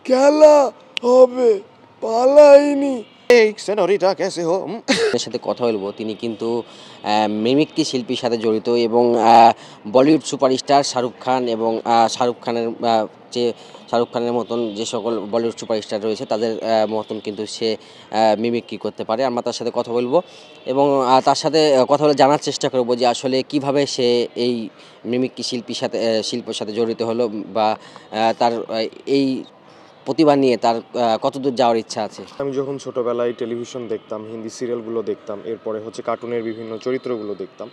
খেলা হবে পালাইনি। এই সেনরিটা কেসে হো। এর সাথে কথা বলবো, তিনি কিন্তু মিমিক্রি শিল্পীর সাথে জড়িত এবং বলিউড সুপারস্টার শাহরুখ খান এবং শাহরুখ খানের মতন যে সকল বলিউড সুপারস্টার রয়েছে তাদের মতন কিন্তু সে মিমিক্রি করতে পারে। আমরা তার সাথে কথা বলবো এবং তার সাথে কথা বলে জানার চেষ্টা করব যে আসলে কিভাবে সে এই মিমিক্রি শিল্পের সাথে জড়িত হলো বা তার এই প্রতিভা নিয়ে তার কতদূর যাওয়ার ইচ্ছা আছে। আমি যখন ছোটোবেলায় টেলিভিশন দেখতাম, হিন্দি সিরিয়ালগুলো দেখতাম, এরপরে হচ্ছে কার্টুনের বিভিন্ন চরিত্রগুলো দেখতাম,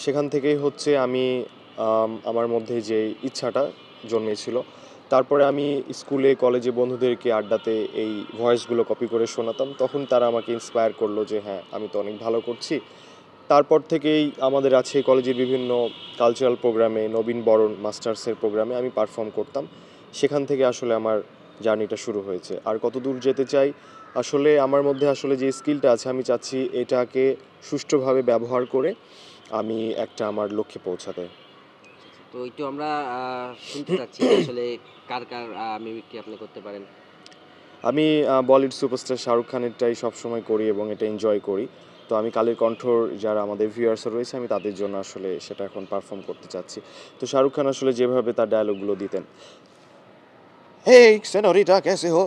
সেখান থেকেই হচ্ছে আমি আমার মধ্যে যে ইচ্ছাটা জন্মেছিল। তারপরে আমি স্কুলে কলেজে বন্ধুদেরকে আড্ডাতে এই ভয়েসগুলো কপি করে শোনাতাম, তখন তারা আমাকে ইন্সপায়ার করলো যে হ্যাঁ, আমি তো অনেক ভালো করছি। তারপর থেকেই আমাদের আছে কলেজের বিভিন্ন কালচারাল প্রোগ্রামে, নবীন বরণ মাস্টার্সের প্রোগ্রামে আমি পারফর্ম করতাম। সেখান থেকে আসলে আমার জার্নিটা শুরু হয়েছে। আর কত দূর যেতে চাই, আসলে আমার মধ্যে আসলে যে স্কিলটা আছে, আমি চাচ্ছি এটাকে সুষ্ঠুভাবে ব্যবহার করে আমি একটা আমার লক্ষ্যে পৌঁছাতে। তো একটু আমরা শুনতে চাচ্ছি আসলে কার মিমিক্রি আপনি করতে পারেন। আমি বলিউড সুপারস্টার শাহরুখ খানেরটাই সবসময় করি এবং এটা এনজয় করি। তো আমি কালের কণ্ঠর যারা আমাদের ভিউয়ার্স রয়েছে, আমি তাদের জন্য আসলে সেটা এখন পারফর্ম করতে চাচ্ছি। তো শাহরুখ খান আসলে যেভাবে তার ডায়লগগুলো দিতেন, "Hey señorita कैसे हो?"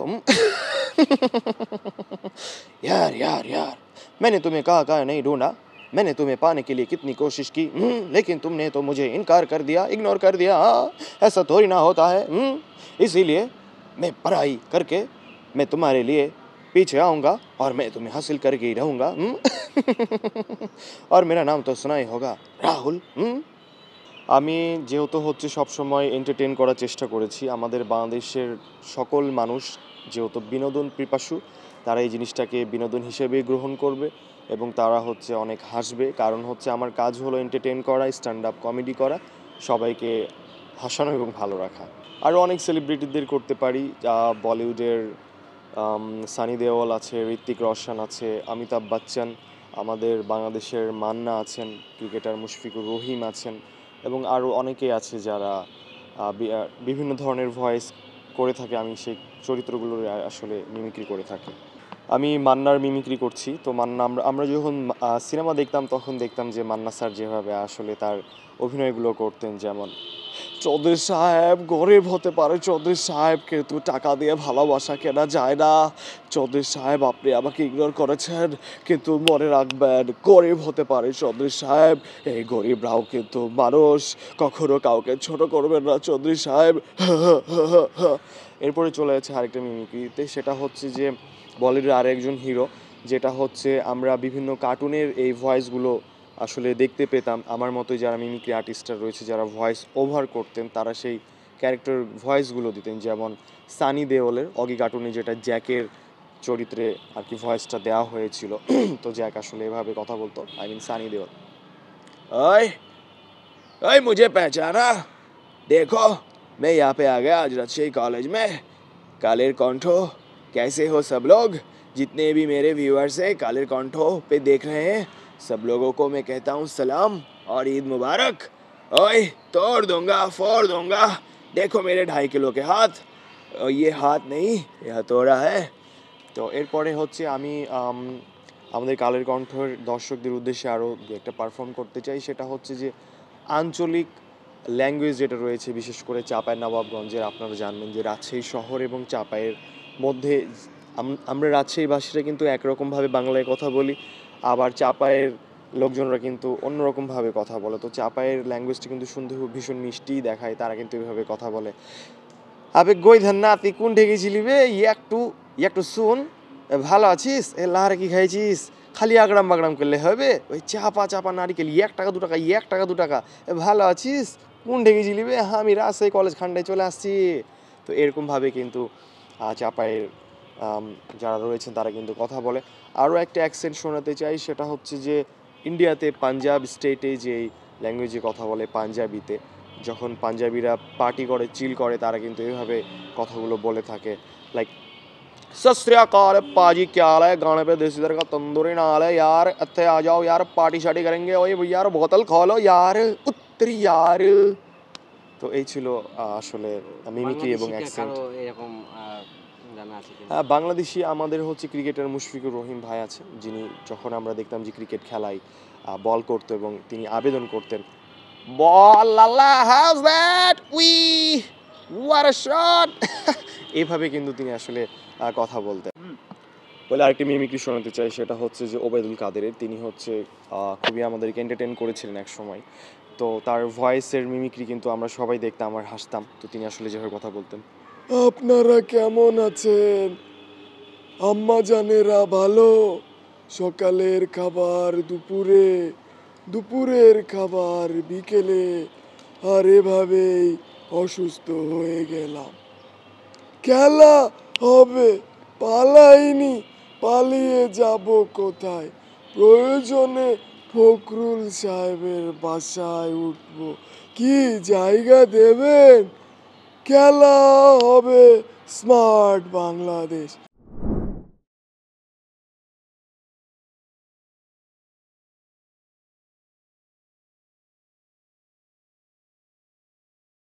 यार यार यार, मैंने तुम्हें कहा नहीं ढूंढा, मैंने तुम्हें पाने के लिए कितनी कोशिश की, लेकिन तुमने तो मुझे इनकार कर दिया, इग्नोर कर दिया। हाँ, ऐसा थोड़ी ना होता है। इसीलिए मैं पढ़ाई करके मैं तुम्हारे लिए पीछे आऊँगा और मैं तुम्हें हासिल करके ही रहूँगा। और मेरा नाम तो सुना ही होगा, রাহুল। আমি যেহেতু হচ্ছে সবসময় এন্টারটেইন করার চেষ্টা করেছি, আমাদের বাংলাদেশের সকল মানুষ যেহেতু বিনোদন পিপাসু, তারা এই জিনিসটাকে বিনোদন হিসেবেই গ্রহণ করবে এবং তারা হচ্ছে অনেক হাসবে। কারণ হচ্ছে আমার কাজ হলো এন্টারটেইন করা, স্ট্যান্ড আপ কমেডি করা, সবাইকে হাসানো এবং ভালো রাখা। আরও অনেক সেলিব্রিটিদের করতে পারি, বলিউডের সানি দেওয়াল আছে, ঋত্বিক রোশন আছে, অমিতাভ বচ্চন, আমাদের বাংলাদেশের মান্না আছেন, ক্রিকেটার মুশফিকুর রহিম আছেন এবং আরও অনেকেই আছে যারা বিভিন্ন ধরনের ভয়েস করে থাকে। আমি সেই চরিত্রগুলোর আসলে মিমিক্রি করে থাকি। আমি মান্নার মিমিক্রি করছি। তো মান্না, আমরা যখন সিনেমা দেখতাম তখন দেখতাম যে মান্না স্যার যেভাবে আসলে তার অভিনয়গুলো করতেন, যেমন চৌধুরী সাহেব গরিব হতে পারে, চৌধুরী সাহেব কিন্তু টাকা দিয়ে ভালোবাসা কেনা যায় না। চৌধুরী সাহেব আপনি আমাকে ইগনোর করেছেন, কিন্তু মনে রাখবেন গরিব হতে পারে চৌধুরী সাহেব, এই গরিবরাও কিন্তু মানুষ, কখনো কাউকে ছোট করবেন না চৌধুরী সাহেব। এরপরে চলে যাচ্ছে আরেকটা মিমিক্রিতে, সেটা হচ্ছে যে বলিউডের আরেকজন হিরো, যেটা হচ্ছে আমরা বিভিন্ন কার্টুনের এই ভয়েসগুলো আসলে দেখতে পেতাম। আমার মতো যারা মিমিক্রি আর্টিস্টরা রয়েছে, যারা ভয়েস ওভার করতেন, তারা সেই ক্যারেক্টার ভয়েসগুলো দিতেন। যেমন সানি দেওলের অগি কার্টুনে যেটা জ্যাকের চরিত্রে আর কি ভয়েসটা দেওয়া হয়েছিল। তো জ্যাক আসলে এভাবে কথা বলতো, আই মিন সানি দেওল। ओए ओए मुझे पहचाना, देखो मैं यहाँ पे आ गया आज राजशाही कॉलेज में। कालेर कॉन्ठो, कैसे हो सब लोग? जितने भी मेरे व्यूअर्स हैं कालेर कॉन्ठो पे देख रहे हैं, सब लोगों को मैं कहता हूँ सलाम और ईद मुबारक। ओए तोड़ दूंगा, फोड़ दूंगा, देखो मेरे 2.5 किलो के हाथ, और ये हाथ नहीं, ये हथौड़ा है। তো এরপরে হচ্ছে আমি আমাদের কালের কণ্ঠের দর্শকদের উদ্দেশ্যে আরও দু একটা পারফর্ম করতে চাই। সেটা হচ্ছে যে আঞ্চলিক ল্যাঙ্গুয়েজ যেটা রয়েছে, বিশেষ করে চাঁপাইয়ের নবাবগঞ্জের, আপনারা জানবেন যে রাজশাহী শহর এবং চাঁপাইয়ের মধ্যে আমরা রাজশাহীবাসীরা কিন্তু একরকমভাবে বাংলায় কথা বলি, আবার চাঁপাইয়ের লোকজনরা কিন্তু অন্যরকমভাবে কথা বলে। তো চাঁপাইয়ের ল্যাঙ্গুয়েজটা কিন্তু শুনতে ভীষণ মিষ্টিই দেখায়, তারা কিন্তু এভাবে কথা বলে। আবে গই ধান্না তুই কোন ঠেকেছিলি বে, একটু শুন, ভালো আছিস, এ লাহারে কি খাইছিস, খালি আগড়াম বাগড়াম করলে হবে, ওই চাপা নারিকেল 1 টাকা 2 টাকা, 1 টাকা 2 টাকা, এ ভালো আছিস, কোন ঠেকেছিলি বে, আমি রাজশাহী কলেজ খান্ডায় চলে আসছি। তো এরকমভাবে কিন্তু চাপাইয়ের যারা রয়েছেন তারা কিন্তু কথা বলে। আরও একটা অ্যাকসেন্ট শোনাতে চাই, সেটা হচ্ছে যে ইন্ডিয়াতে পাঞ্জাব স্টেটে যেই ল্যাঙ্গুয়েজে কথা বলে, পাঞ্জাবিতে, যখন পাঞ্জাবিরা পার্টি করে, চিল করে, তারা কিন্তু এইভাবে কথাগুলো বলে থাকে, লাইক सत श्री अकाल पाजी, क्या हाल है, गाने पे देसी दर का तंदूरी नाल है यार, इत्थे आ जाओ यार, पार्टी शार्टी करेंगे, ओए यार बोतल खोलो यार, उत्तरी यार। তো এই ছিল আসলে মিমিক্রি এবং অ্যাকসেন্ট। এরকম আছে কিনা? বাংলাদেশি আমাদের হচ্ছে ক্রিকেটার মুশফিকুর রহিম ভাই আছে, যিনি যখন আমরা দেখতাম যে ক্রিকেট খেলায় বল করতো এবং তিনি আবেদন করতেন, বল লাল্লা how's that we what a shot, এইভাবে কিন্তু তিনি আসলে কথা বলতেন। বলে আরেকটি মিমিক্রি শোনাতে চাই, সেটা হচ্ছে যে ওবায়দুল কাদেরের। তিনি হচ্ছে খুবই আমাদেরকে এন্টারটেন করেছিলেন এক সময়। তো তার ভয়েসের মিমিক্রি কিন্তু আমরা সবাই দেখতাম আর হাসতাম। তো তিনি আসলে যেভাবে কথা বলতেন, আপনারা কেমন আছেন, আম্মা জানেরা ভালো, সকালের খাবার দুপুরে, দুপুরের খাবার বিকেলে, আর এভাবেই অসুস্থ হয়ে গেলাম। খেলা হবে, পালাইনি, পালিয়ে যাব কোথায়, প্রয়োজনে ফখরুল সাহেবের বাসায় উঠব, কি জায়গা দেবেন, খেলা হবে স্মার্ট বাংলাদেশ।